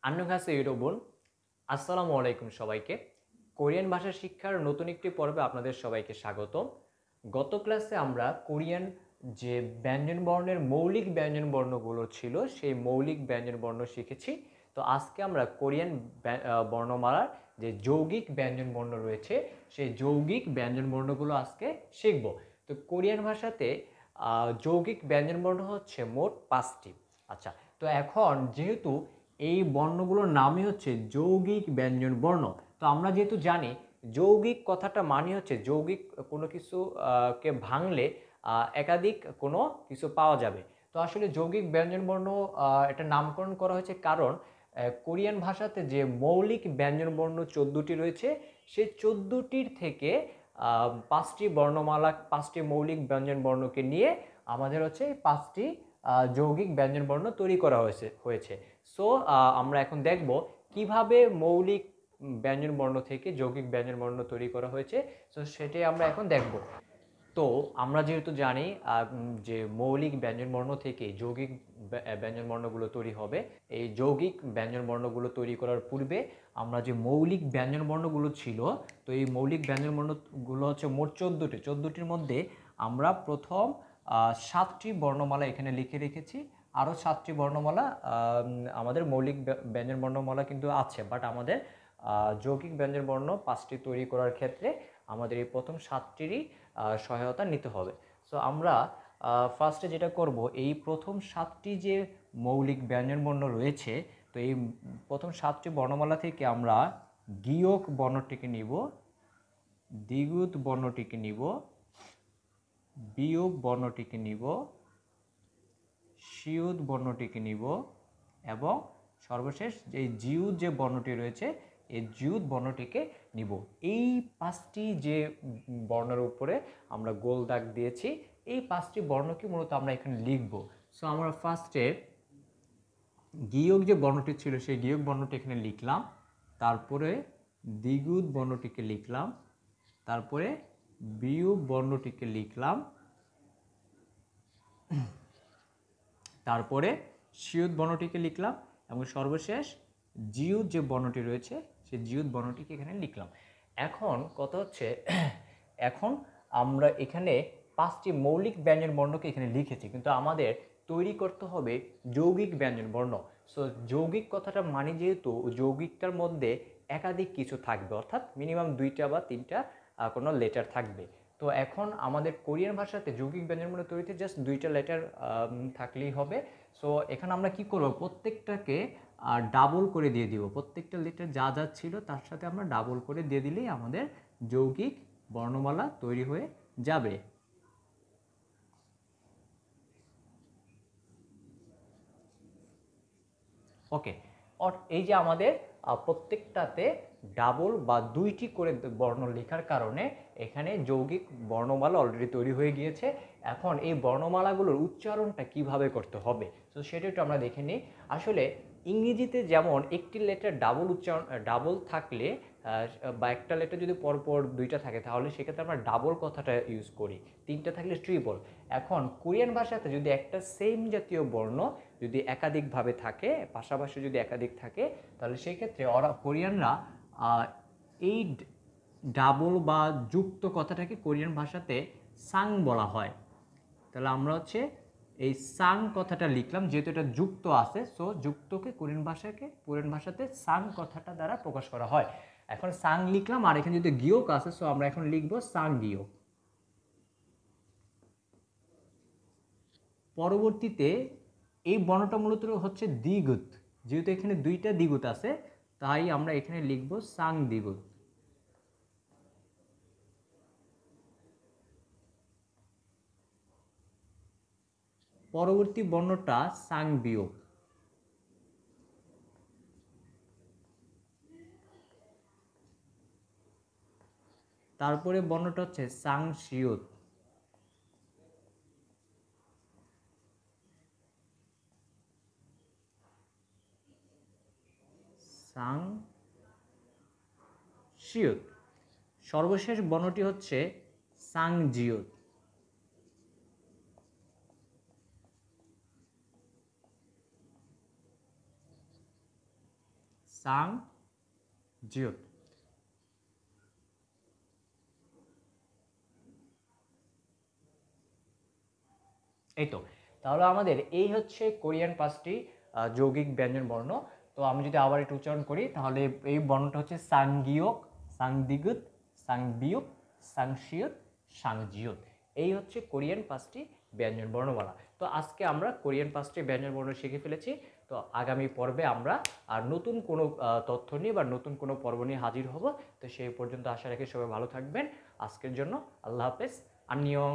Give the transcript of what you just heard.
안녕하세요 여러분। আসসালামু আলাইকুম সবাইকে। কোরিয়ান ভাষা শিক্ষার নতুন একটি পর্বে আপনাদের সবাইকে স্বাগতম। গত ক্লাসে আমরা কোরিয়ান যে ব্যঞ্জনবর্ণের মৌলিক ব্যঞ্জনবর্ণগুলো ছিল সেই মৌলিক ব্যঞ্জনবর্ণ শিখেছি। তো আজকে আমরা কোরিয়ান বর্ণমালার যে যৌগিক ব্যঞ্জনবর্ণ রয়েছে সেই যৌগিক ব্যঞ্জনবর্ণগুলো আজকে শিখব। তো কোরিয়ান ভাষাতে যৌগিক ব্যঞ্জনবর্ণ হচ্ছে মোট 5টি। আচ্ছা, তো এখন যেহেতু এই বর্ণগুলোর নামই হচ্ছে যৌগিক ব্যঞ্জন বর্ণ, তো আমরা যেহেতু জানি যৌগিক কথাটা মানে হচ্ছে যৌগিক কোনো কিছু কে ভাঙলে একাধিক কোনো কিছু পাওয়া যাবে। তো আসলে যৌগিক ব্যঞ্জন বর্ণ এটা নামকরণ করা হয়েছে কারণ কোরিয়ান ভাষাতে যে মৌলিক ব্যঞ্জন বর্ণ 14টি রয়েছে সেই 14টির থেকে 5টি বর্ণমালা 5টি মৌলিক ব্যঞ্জন বর্ণকে নিয়ে আমাদের হচ্ছে 5টি যৌগিক ব্যঞ্জন বর্ণ তৈরি করা হয়েছে। সো আমরা এখন দেখব কিভাবে মৌলিক ব্যঞ্জন বর্ণ থেকে যৌগিক ব্যঞ্জন বর্ণ তৈরি করা হয়েছে। সো সেটাই আমরা এখন দেখব। তো আমরা যেহেতু জানি যে মৌলিক ব্যঞ্জন বর্ণ থেকে যৌগিক ব্যঞ্জন বর্ণগুলো তৈরি হবে, এই যৌগিক ব্যঞ্জন বর্ণগুলো তৈরি করার পূর্বে আমরা যে মৌলিক ব্যঞ্জন বর্ণগুলো ছিল, তো এই মৌলিক ব্যঞ্জন বর্ণগুলো হচ্ছে মোট 14টির মধ্যে আমরা প্রথম 7টি বর্ণমালা এখানে লিখে রেখেছি। আরও 7টি বর্ণমালা আমাদের মৌলিক ব্যঞ্জন বর্ণমালা কিন্তু আছে, বাট আমাদের যৌগিক ব্যঞ্জন বর্ণ 5টি তৈরি করার ক্ষেত্রে আমাদের এই প্রথম 7টিরই সহায়তা নিতে হবে। সো আমরা ফার্স্টে যেটা করব, এই প্রথম 7টি যে মৌলিক ব্যঞ্জন বর্ণ রয়েছে, তো এই প্রথম 7টি বর্ণমালা থেকে আমরা গীয়ক বর্ণটিকে নিব, দ্বিগুত বর্ণটিকে নিব, বিয়োগ বর্ণটিকে নিব, শিয়ুত বর্ণটিকে নিব এবং সর্বশেষ এই জিউত যে বর্ণটি রয়েছে এই জিউত বর্ণটিকে নিব। এই 5টি যে বর্ণের উপরে আমরা গোল দাগ দিয়েছি, এই 5টি বর্ণকে মূলত আমরা এখানে লিখব। সো আমরা ফার্স্টে গীয়ক যে বর্ণটি ছিল সেই গীয়ক বর্ণটি এখানে লিখলাম, তারপরে দ্বিগুত বর্ণটিকে লিখলাম, তারপরে বিয়োগ বর্ণটিকে লিখলাম, তারপরে শিয়ুত বর্ণটিকে লিখলাম এবং সর্বশেষ জিউত যে বর্ণটি রয়েছে সেই জিউত বর্ণটিকে এখানে লিখলাম। এখন কথা হচ্ছে, এখন আমরা এখানে 5টি মৌলিক ব্যঞ্জন বর্ণকে এখানে লিখেছি, কিন্তু আমাদের তৈরি করতে হবে যৌগিক ব্যঞ্জন বর্ণ। সো যৌগিক কথাটা মানে যেহেতু যৌগিকটার মধ্যে একাধিক কিছু থাকবে, অর্থাৎ মিনিমাম 2টা বা 3টা কোনো লেটার থাকবে। তো এখন আমাদের কোরিয়ান ভাষাতে যৌগিক ব্যঞ্জনবর্ণ তৈরিতে জাস্ট 2টা লেটার থাকলেই হবে। সো এখানে আমরা কি করব, প্রত্যেকটাকে ডাবল করে দিয়ে দিব। প্রত্যেকটা লেটার যা যা ছিল তার সাথে আমরা ডাবল করে দিয়ে দিলেই আমাদের যৌগিক বর্ণমালা তৈরি হয়ে যাবে। ওকে, এই যে আমাদের প্রত্যেকটাতে ডাবল বা 2টি করে বর্ণ লেখার কারণে এখানে যৌগিক বর্ণমালা অলরেডি তৈরি হয়ে গিয়েছে। এখন এই বর্ণমালাগুলোর উচ্চারণটা কিভাবে করতে হবে, তো সেটা একটু আমরা দেখে নিই। আসলে ইংরেজিতে যেমন একটি লেটার ডাবল থাকলে বা একটা লেটার যদি পরপর 2টা থাকে তাহলে সেক্ষেত্রে আমরা ডাবল কথাটা ইউজ করি, 3টা থাকলে ট্রিপল। এখন কোরিয়ান ভাষাতে যদি একটা সেম জাতীয় বর্ণ যদি একাধিকভাবে থাকে, পাশাপাশি যদি একাধিক থাকে, তাহলে সেক্ষেত্রে কোরিয়ানরা এই ডাবল বা যুক্ত কথাটাকে কোরিয়ান ভাষাতে সাং বলা হয়। তাহলে আমরা হচ্ছে এই সাং কথাটা লিখলাম, যেহেতু এটা যুক্ত আছে, সো যুক্তকে কোরিয়ান ভাষাতে সাং কথাটা দ্বারা প্রকাশ করা হয়। এখন সাং লিখলাম, আর এখানে যদি গীয়ক আছে, সো আমরা এখন লিখবো সাং গীয়ক। পরবর্তীতে এই বর্ণটা মূলত হচ্ছে দ্বিগুত, যেহেতু এখানে 2টা দ্বিগুত আছে তাই আমরা এখানে লিখব সাং দ্বিগুত। পরবর্তী বর্ণটা সাং বিয়োগ, তারপরে বর্ণটা হচ্ছে সাং শিয়ুত, সাং শিয়ুত। সর্বশেষ বর্ণটি হচ্ছে সাং জিয়ুত। সাং জিউত। এই তো, তাহলে আমাদের এই হচ্ছে কোরিয়ান 5টি যৌগিক ব্যঞ্জন বর্ণ। তো আমি যদি আবার একটু উচ্চারণ করি তাহলে এই বর্ণটা হচ্ছে সাংগিয়ক, সাংদিগুত, সাংবিয়ুক, সাংশিয়ত, সাংজিয়ত। এই হচ্ছে কোরিয়ান 5টি ব্যঞ্জন বর্ণমালা। তো আজকে আমরা কোরিয়ান 5টি ব্যঞ্জন বর্ণ শিখে ফেলেছি। তো আগামী পর্বে আমরা আর নতুন কোনো তথ্য নিয়ে বা নতুন কোনো পর্ব নিয়ে হাজির হব। তো সেই পর্যন্ত আশা রাখি সবাই ভালো থাকবেন। আজকের জন্য আল্লাহ হাফেজ, আন্নিয়ং।